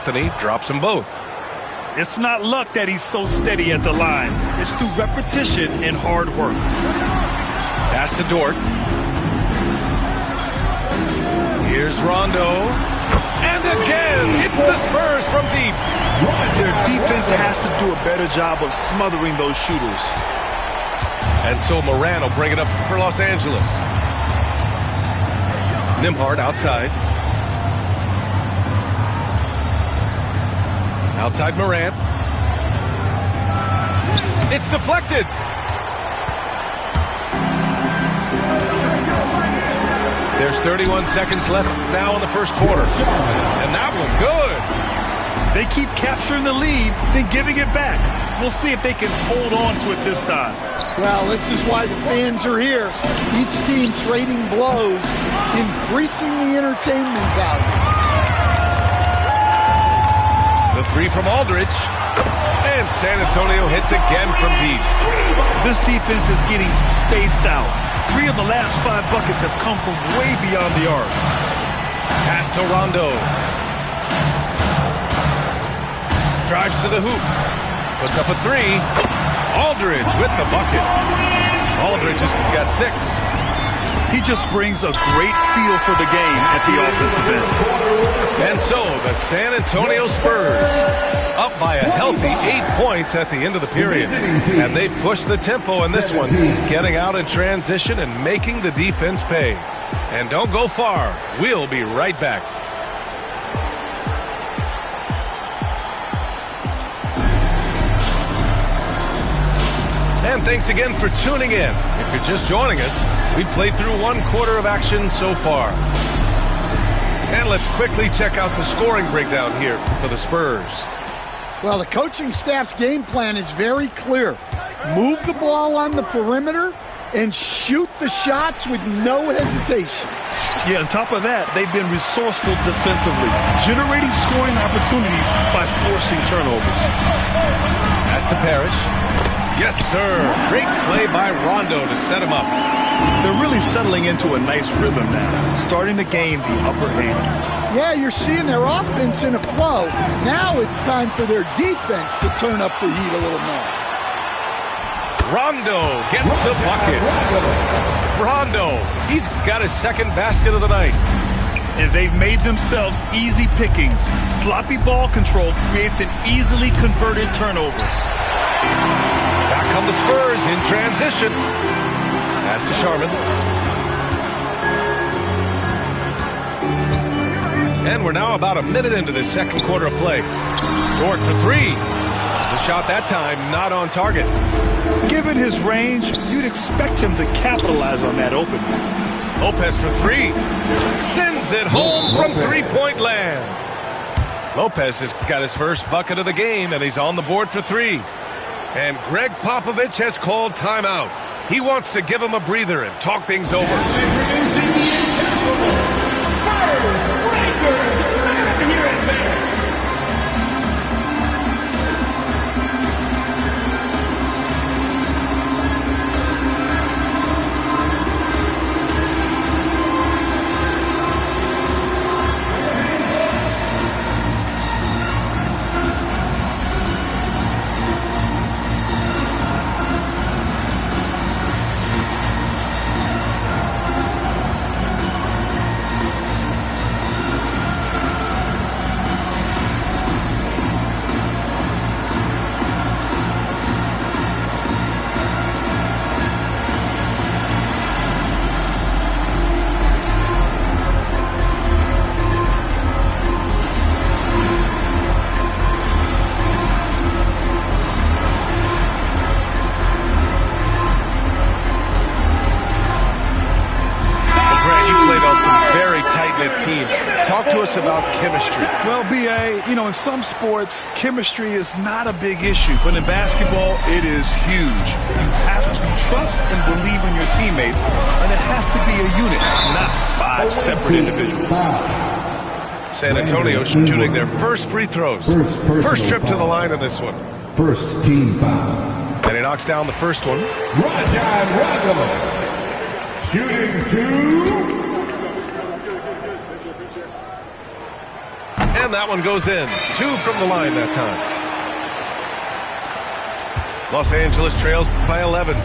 Anthony drops them both. It's not luck that he's so steady at the line. It's through repetition and hard work. Pass to Dort. Here's Rondo. And again, it's the Spurs from deep. Their defense has to do a better job of smothering those shooters. And so Moran will bring it up for Los Angeles. Nembhard outside. Outside Morant. It's deflected. There's 31 seconds left now in the first quarter. And that one good. They keep capturing the lead, then giving it back. We'll see if they can hold on to it this time. Well, this is why the fans are here. Each team trading blows, increasing the entertainment value. The three from Aldridge. And San Antonio hits again from deep. This defense is getting spaced out. 3 of the last 5 buckets have come from way beyond the arc. Pass to Rondo. Drives to the hoop. Puts up a 3. Aldridge with the bucket. Aldridge has got 6. He just brings a great feel for the game at the offensive end. And so the San Antonio Spurs up by a healthy 8 points at the end of the period. And they push the tempo in this one, getting out in transition and making the defense pay. And don't go far. We'll be right back. And thanks again for tuning in. If you're just joining us, we've played through 1 quarter of action so far. And let's quickly check out the scoring breakdown here for the Spurs. Well, the coaching staff's game plan is very clear. Move the ball on the perimeter and shoot the shots with no hesitation. Yeah, on top of that, they've been resourceful defensively, generating scoring opportunities by forcing turnovers. Pass to Parrish. Yes, sir. Great play by Rondo to set him up. They're really settling into a nice rhythm now, starting to gain the upper hand. Yeah, you're seeing their offense in a flow. Now it's time for their defense to turn up the heat a little more. Rondo gets the bucket. Rondo, he's got his second basket of the night. And they've made themselves easy pickings. Sloppy ball control creates an easily converted turnover. Back come the Spurs in transition. Pass to Sharman. And we're now about a minute into the second quarter of play. Dort for 3. The shot that time not on target. Given his range, you'd expect him to capitalize on that opening. Lopez for 3. Sends it home from three-point land. Lopez has got his first bucket of the game, and he's on the board for 3. And Greg Popovich has called timeout. He wants to give him a breather and talk things over. Teams. Talk to us about chemistry. Well, B.A., in some sports, chemistry is not a big issue, but in basketball, it is huge. You have to trust and believe in your teammates, and it has to be a unit, not 5 separate individuals. San Antonio shooting their first free throws. First trip to the line in this one. First team foul. And he knocks down the first one. Rajon Rondo. Shooting 2. And And that one goes in. 2 from the line that time. Los Angeles trails by 11.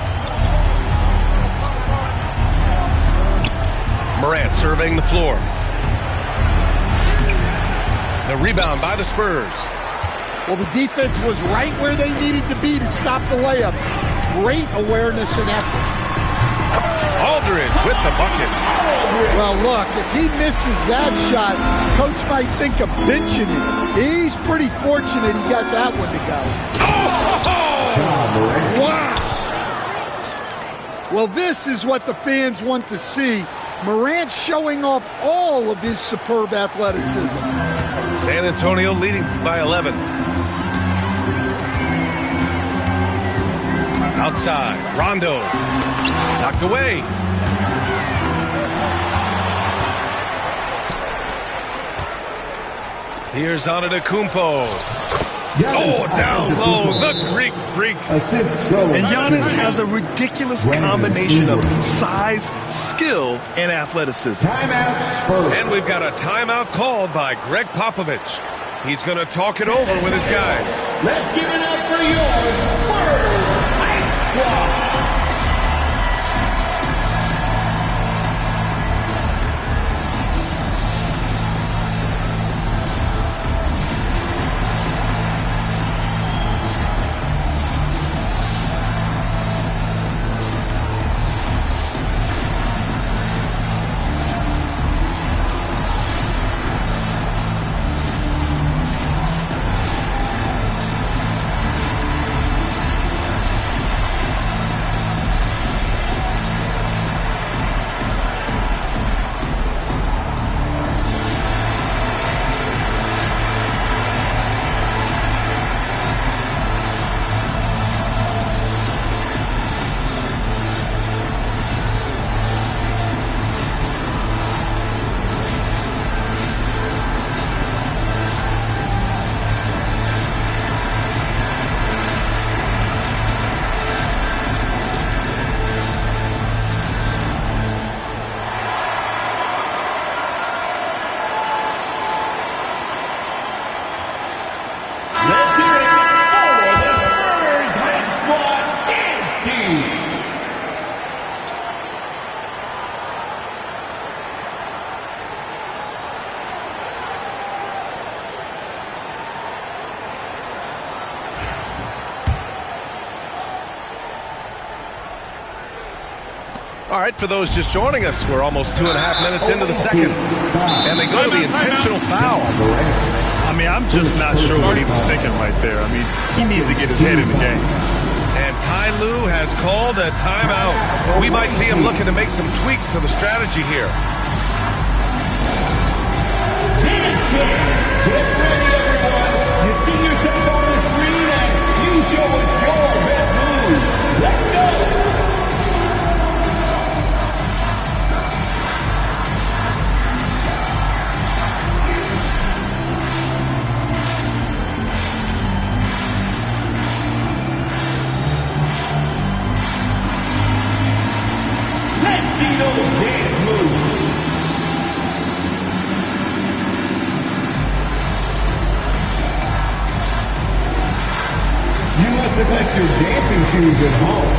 Morant surveying the floor. The rebound by the Spurs. Well, the defense was right where they needed to be to stop the layup. Great awareness and effort. Aldridge with the bucket. Well, look, if he misses that shot, coach might think of benching him. He's pretty fortunate he got that one to go. Oh! Wow! Well, this is what the fans want to see. Morant showing off all of his superb athleticism. San Antonio leading by 11. Outside, Rondo. Knocked away. Here's Antetokounmpo. Oh, down low, the Greek freak. Assist throw. And Giannis has a ridiculous combination of size, skill, and athleticism. Timeout Spurs. And we've got a timeout called by Greg Popovich. He's going to talk it over with his guys. Let's give it up for your Spurs Hype Squad. All right, for those just joining us, we're almost 2.5 minutes into the second. And they go to the intentional foul. I mean, I'm just not sure what he was thinking right there. I mean, he needs to get his head in the game. And Ty Lue has called a timeout. We might see him looking to make some tweaks to the strategy here. Get ready, everyone. You see yourself on the screen and you show us your best move. Let's go. Let's see those dance moves. You must have left your dancing shoes at home.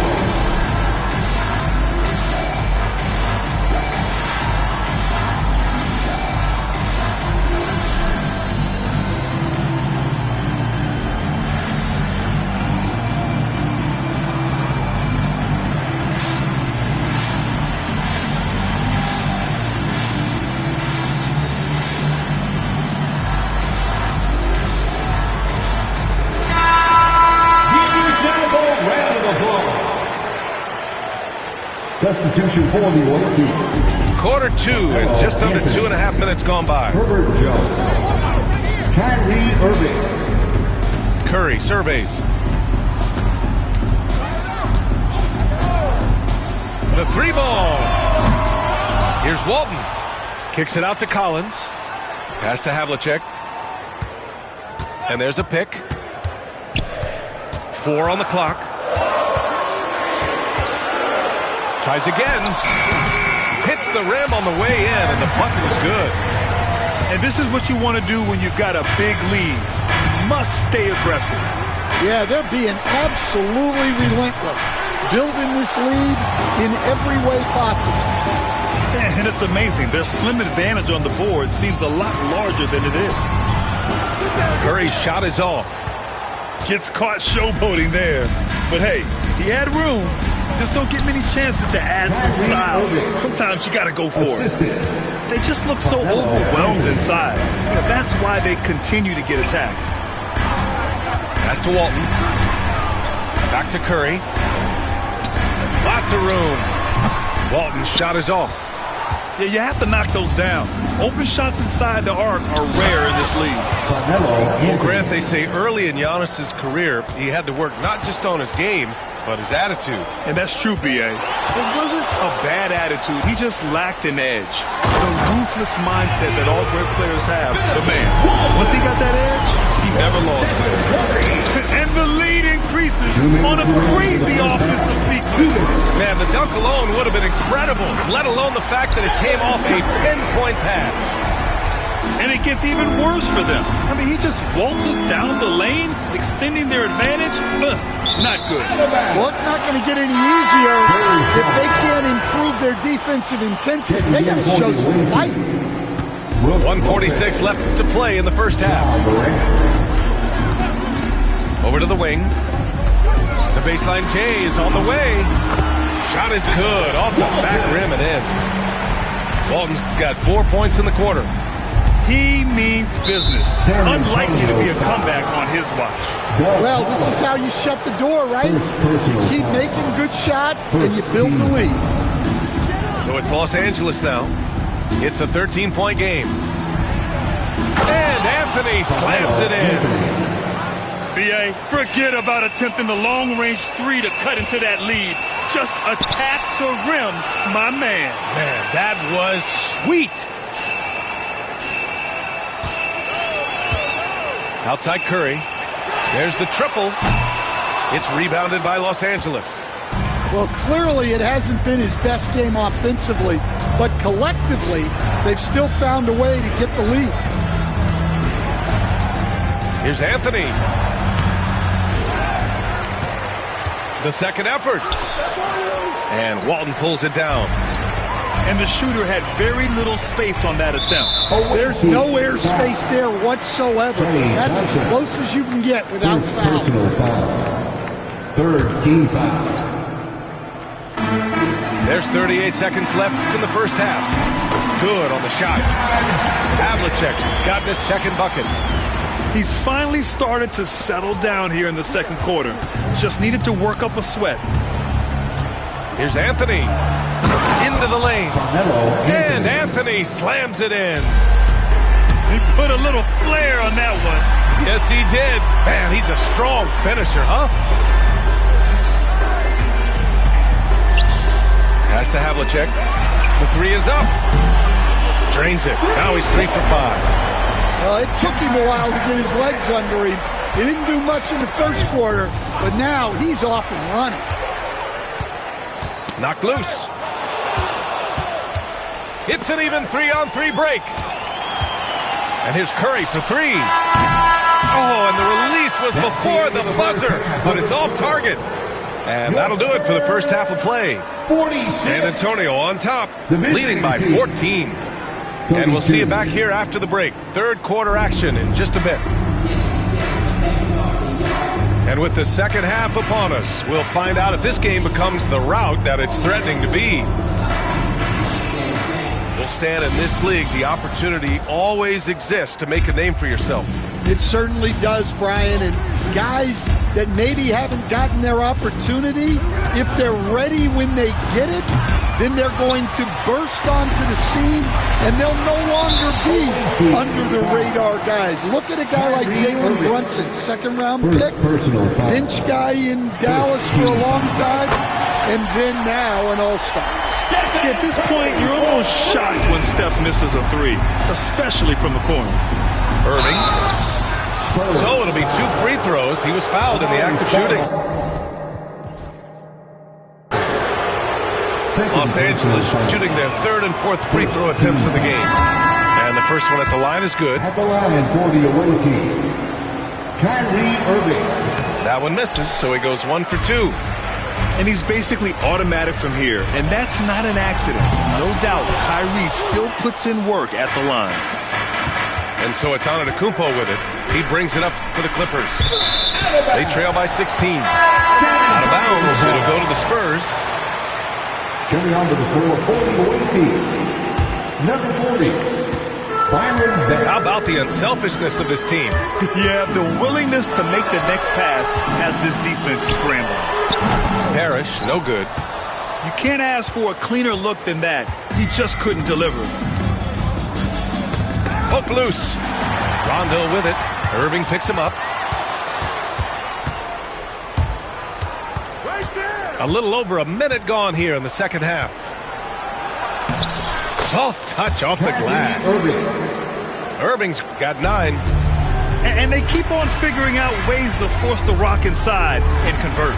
Substitution for the away team. Quarter 2 and just under 2.5 minutes gone by. Herbert Jones. Kyrie Irving. Curry surveys. The 3 ball. Here's Walton. Kicks it out to Collins. Pass to Havlicek. And there's a pick. 4 on the clock. Tries again. Hits the rim on the way in, and the bucket is good. And this is what you want to do when you've got a big lead. You must stay aggressive. Yeah, they're being absolutely relentless, building this lead in every way possible. And it's amazing. Their slim advantage on the board seems a lot larger than it is. Curry's shot is off. Gets caught showboating there. But hey, he had room. Just don't get many chances to add some style. Sometimes you got to go for it. They just look so overwhelmed inside. You know, that's why they continue to get attacked. Pass to Walton. Back to Curry. Lots of room. Walton's shot is off. Yeah, you have to knock those down. Open shots inside the arc are rare in this league. Well, Grant, they say early in Giannis's career, he had to work not just on his game, but his attitude. And that's true, B.A. It wasn't a bad attitude. He just lacked an edge. The ruthless mindset that all great players have. The man, once he got that edge, he never lost it. And the lead increases on a crazy offensive sequence. Man, the dunk alone would have been incredible, let alone the fact that it came off a pinpoint pass. And it gets even worse for them. I mean, he just waltzes down the lane, extending their advantage. Not good. Well, it's not going to get any easier if they can't improve their defensive intensity. They got to show some fight. 1:46 left to play in the first half. Over to the wing. The baseline J is on the way. Shot is good. Off the back rim and in. Walton's got 4 points in the quarter. He means business. Unlikely to be a comeback on his watch. Well, this is how you shut the door, right? You keep making good shots and you build the lead. So it's Los Angeles now. It's a 13-point game. And Anthony slams it in. B.A., forget about attempting the long-range three to cut into that lead. Just attack the rim, my man. Man, that was sweet. Outside Curry. There's the triple. It's rebounded by Los Angeles. Well, clearly it hasn't been his best game offensively, but collectively, they've still found a way to get the lead. Here's Anthony. The second effort. And Walton pulls it down. And the shooter had very little space on that attempt. There's no airspace there whatsoever. That's as close as you can get without foul. Third team foul. There's 38 seconds left in the first half. Good on the shot. Havlicek got his second bucket. He's finally started to settle down here in the second quarter. Just needed to work up a sweat. Here's Anthony. Into the lane. And Anthony slams it in. He put a little flair on that one. Yes, he did. Man, he's a strong finisher, huh? Pass to Havlicek. The three is up. Drains it. Now he's 3 for 5. It took him a while to get his legs under him. He didn't do much in the first quarter, but now he's off and running. Knocked loose. It's an even 3-on-3 break. And here's Curry for three. Oh, and the release was before the buzzer, but it's off target. And that'll do it for the first half of play. 46. San Antonio on top, leading by 14. And we'll see you back here after the break. Third quarter action in just a bit. And with the second half upon us, we'll find out if this game becomes the rout that it's threatening to be. You'll stand in this league, the opportunity always exists to make a name for yourself. It certainly does, Brian. And guys that maybe haven't gotten their opportunity, if they're ready when they get it, then they're going to burst onto the scene, and they'll no longer be under the radar guys. Look at a guy like Jalen Brunson, second-round pick, bench guy in Dallas for a long time, and then now an all-star. At this point, you're almost shocked when Steph misses a three, especially from the corner. Irving. So it'll be 2 free throws. He was fouled in the act of shooting. Los Angeles shooting their third and fourth free throw attempts of the game. And the first one at the line is good. At the line for the away team, Kyrie Irving. That one misses, so he goes 1 for 2. And he's basically automatic from here, and that's not an accident. No doubt, Kyrie still puts in work at the line. And so it's Antetokounmpo with it. He brings it up for the Clippers. They trail by 16. Out of bounds, it'll go to the Spurs. Coming on to the floor for the away team, number 40, Byron Beck. How about the unselfishness of this team? Yeah, the willingness to make the next pass has this defense scrambling. Parrish, no good. You can't ask for a cleaner look than that. He just couldn't deliver. Hook loose. Rondo with it. Irving picks him up. A little over a minute gone here in the second half. Soft touch off the glass. Irving's got 9. And they keep on figuring out ways to force the rock inside and convert.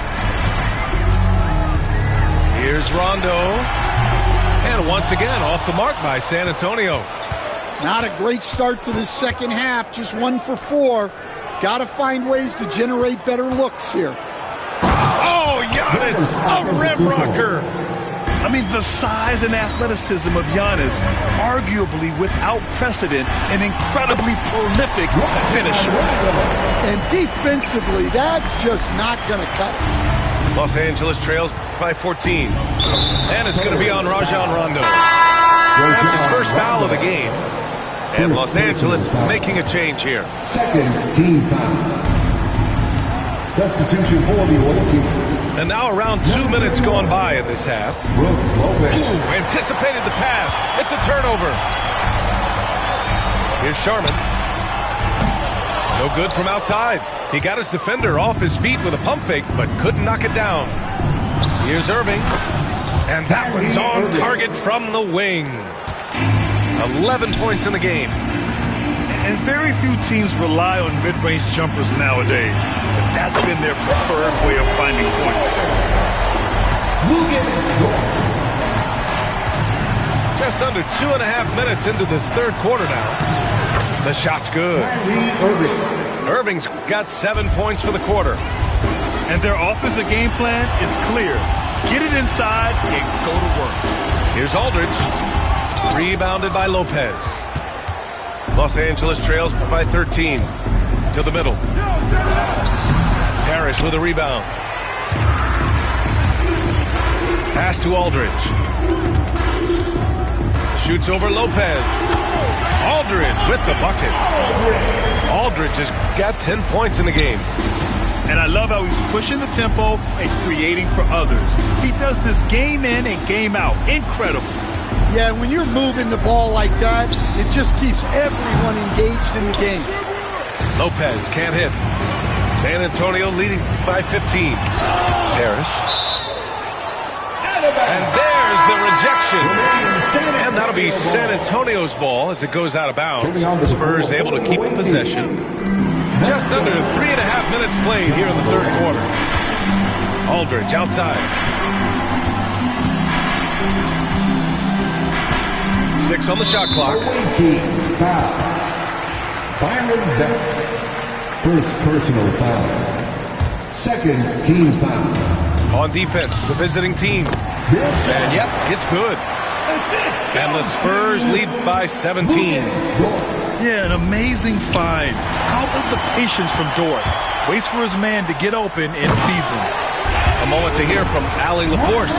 Here's Rondo. And once again, off the mark by San Antonio. Not a great start to the second half. Just 1 for 4. Got to find ways to generate better looks here. Oh, Giannis, a rim rocker. I mean, the size and athleticism of Giannis, arguably without precedent, an incredibly prolific finisher. And defensively, that's just not going to cut it. Los Angeles trails by 14. And it's going to be on Rajon Rondo. That's his first foul of the game. And Los Angeles making a change here. Second team foul. Substitution for the away team. And now around 2 minutes going by in this half. Ooh, anticipated the pass. It's a turnover. Here's Sharman. No good from outside. He got his defender off his feet with a pump fake, but couldn't knock it down. Here's Irving. And that one's on target from the wing. 11 points in the game. And very few teams rely on mid-range jumpers nowadays. But that's been their preferred way of finding points. Just under 2.5 minutes into this third quarter now. The shot's good. Irving's got 7 points for the quarter. And their offensive game plan is clear. Get it inside and go to work. Here's Aldridge. Rebounded by Lopez. Los Angeles trails by 13. To the middle. Parrish with a rebound. Pass to Aldridge. Shoots over Lopez. Aldridge with the bucket. Aldridge has got 10 points in the game. And I love how he's pushing the tempo and creating for others. He does this game in and game out. Incredible. Yeah, when you're moving the ball like that, it just keeps everyone engaged in the game. Lopez can't hit. San Antonio leading by 15. Parrish. And there's the rejection. And that'll be San Antonio's ball as it goes out of bounds. Spurs able to keep possession. Just under 3.5 minutes played here in the third quarter. Aldridge outside. 6 on the shot clock. Byron Beck. First personal foul. Second team foul. On defense, the visiting team. And yep, it's good. And the Spurs lead by 17. Yeah, an amazing find. How about the patience from Dort? Waits for his man to get open and feeds him. A moment to hear from Allie LaForce.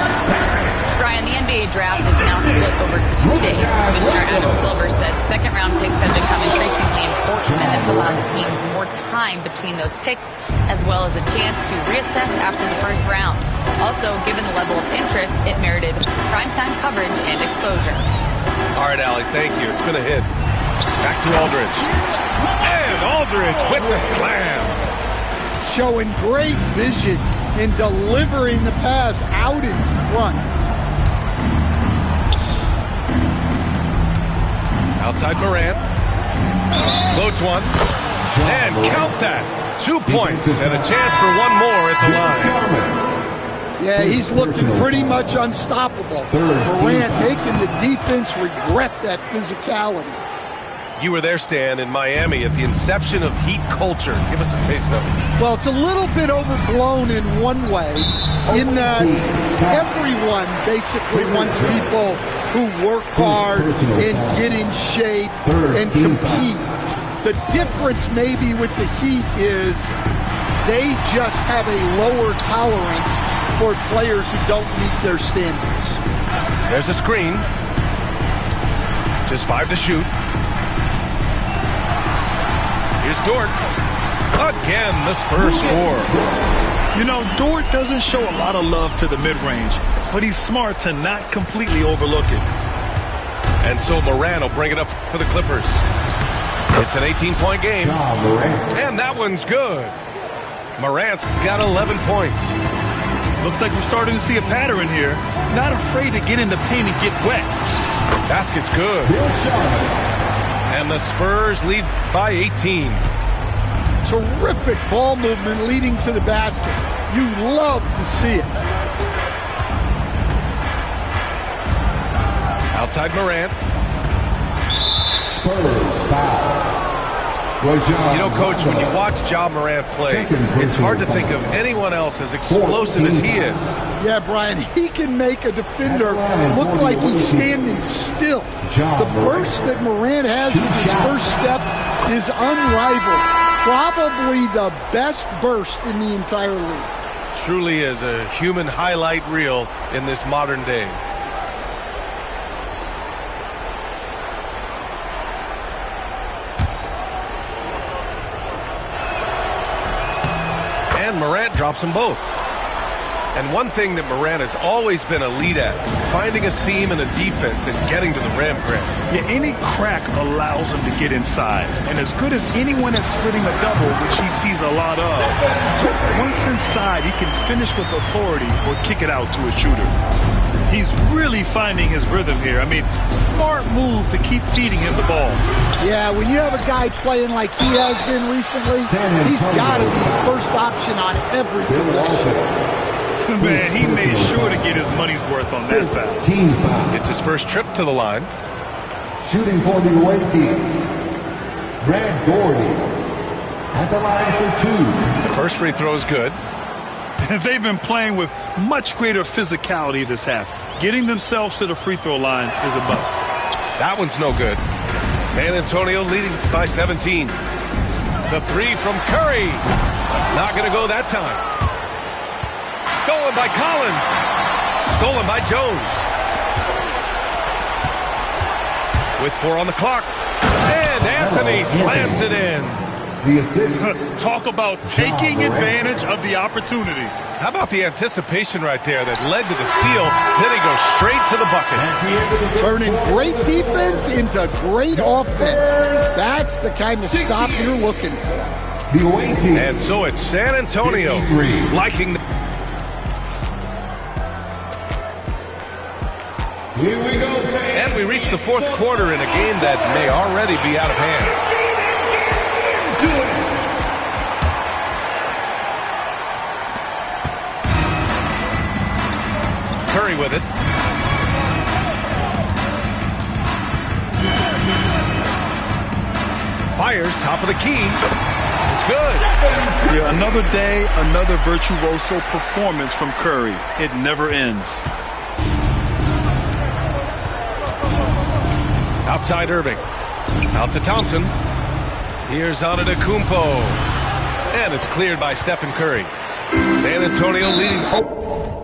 Brian, the NBA draft is now split over 2 days. Commissioner Adam Silver said second-round picks have become increasingly important, and this allows teams more time between those picks, as well as a chance to reassess after the first round. Also, given the level of interest, it merited primetime coverage and exposure. All right, Allie, thank you. It's been a hit. Back to Aldridge. And Aldridge with the slam. Showing great vision in delivering the pass out in front. Outside Morant. Floats one. And count that. 2 points and a chance for one more at the line. Yeah, he's looking pretty much unstoppable. Morant making the defense regret that physicality. You were there, Stan, in Miami at the inception of Heat culture. Give us a taste of it. Well, it's a little bit overblown in one way, in that everyone basically wants people who work hard and get in shape and compete. The difference maybe with the Heat is they just have a lower tolerance for players who don't meet their standards. There's a screen. Just 5 to shoot. Here's Dort. Again, the Spurs score. You know, Dort doesn't show a lot of love to the mid-range, but he's smart to not completely overlook it. And so Morant will bring it up for the Clippers. It's an 18-point game. And that one's good. Morant's got 11 points. Looks like we're starting to see a pattern here. Not afraid to get in the paint and get wet. Basket's good. And the Spurs lead by 18. Terrific ball movement leading to the basket. You love to see it. Outside Morant. Spurs foul. You know, Coach, when you watch Ja Morant play, it's hard to think of anyone else as explosive as he is. Yeah, Brian, he can make a defender look like he's standing still. The burst that Morant has with his first step is unrivaled. Probably the best burst in the entire league. Truly is a human highlight reel in this modern day. And Morant drops them both. And one thing that Morant has always been elite at, finding a seam in a defense and getting to the rim, Grant. Yeah, any crack allows him to get inside. And as good as anyone at splitting a double, which he sees a lot of. So once inside, he can finish with authority or kick it out to a shooter. He's really finding his rhythm here. I mean, smart move to keep feeding him the ball. Yeah, when you have a guy playing like he has been recently, he's got to be the first option on every possession. Man, he made sure to get his money's worth on that foul. It's his first trip to the line. Shooting for the away team, Brad Daugherty at the line for 2. The first free throw is good. They've been playing with much greater physicality this half. Getting themselves to the free throw line is a bust. That one's no good. San Antonio leading by 17. The three from Curry. Not going to go that time. Stolen by Collins. Stolen by Jones. With 4 on the clock. And Anthony slams it in. The assist. Talk about taking advantage of the opportunity. How about the anticipation right there that led to the steal? Then he goes straight to the bucket. Turning great defense into great offense. That's the kind of stop you're looking for. The away team. And so it's San Antonio liking the... Here we go. And we reach the fourth quarter in a game that may already be out of hand. Curry with it. Fires top of the key. It's good. Yeah, another day, another virtuoso performance from Curry. It never ends. Outside Irving. Out to Thompson. Here's Antetokounmpo. And it's cleared by Stephen Curry. San Antonio leading.